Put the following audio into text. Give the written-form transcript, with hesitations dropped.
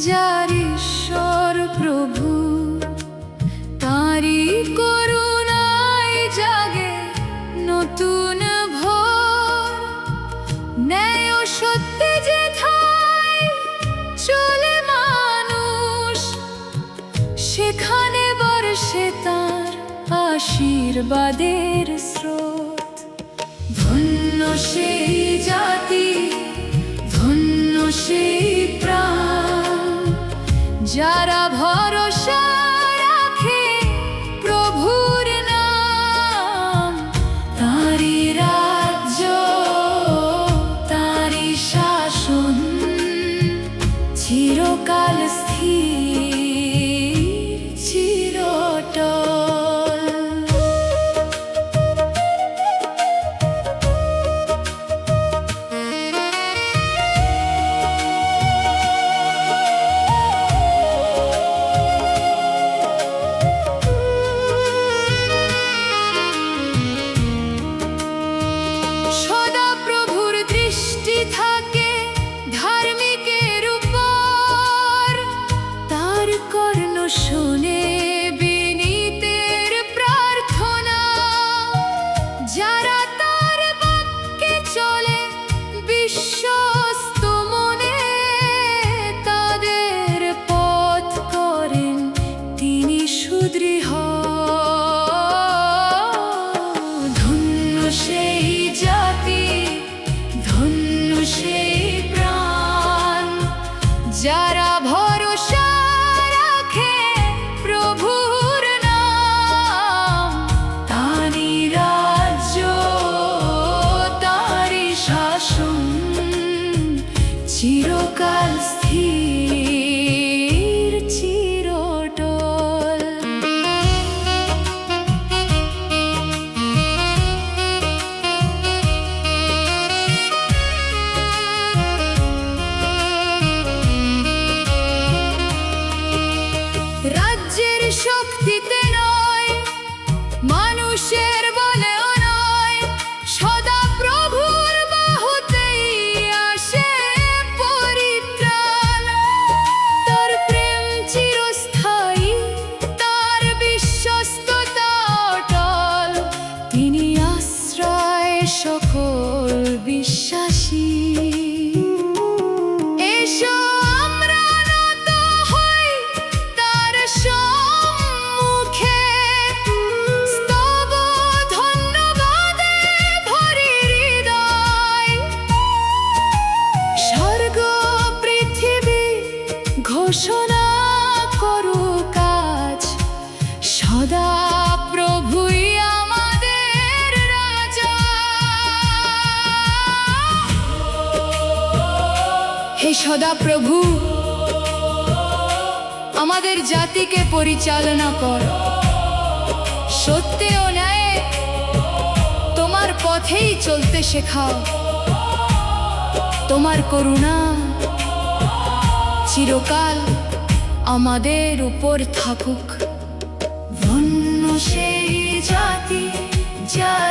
যার ঈশ্বর প্রভু, তাঁরই করুণায় জাগে নতুন ভোর। ন্যায় ও সত্যে যেথায় চলে মানুষ, সেখানে বর্ষে তাঁর আশীর্বাদের স্রোত। ধন্য সেই জাতি, ধন্য সেই প্রাণ, যারা ভরসা রাখে প্রভুর নাম। তাঁরই রাজ্য, তাঁরই শাসন, চিরকাল স্থির, চিরটল। সদা প্রভুর দৃষ্টি থাকে ধার্মিকের উপর, তার কর্ণ শোনে বিনীতের প্রার্থনা। যারা তার বাক্যে চলে বিশ্বস্ত মনে, তাদের পথ করেন তিনি সুদৃঢ়। ধন্য সেই জাতি, ধন্য সেই প্রাণ, যারা ভরসা রাখে প্রভুর নাম। তাঁরই রাজ্য, তাঁরই শাসন, চিরকাল স্থির, চিরটল। রাজ্যের শক্তিতে নয়, মানুষের বলেও নয়, সদা প্রভুর বাহুতেই আসে পরিত্রাণ। তার প্রেম চিরস্থায়ী, তার বিশ্বস্ততা অটল, তিনি আশ্রয় সকল বিশ্বাসী। এসো আমরা নত হই তার সম্মুখে, স্তব ধন্যবাদে ভরি হৃদয়। স্বর্গ পৃথিবী ঘোষণা করুক আজ, সদা প্রভুই আমাদের রাজা। হে সদা প্রভু, আমাদের জাতিকে পরিচালনা কর। সত্যে ও ন্যায়ে তোমার পথেই চলতে শেখাও। তোমার করুণা চিরকাল আমাদের উপর থাকুক। ধন্য সেই জাতি, যার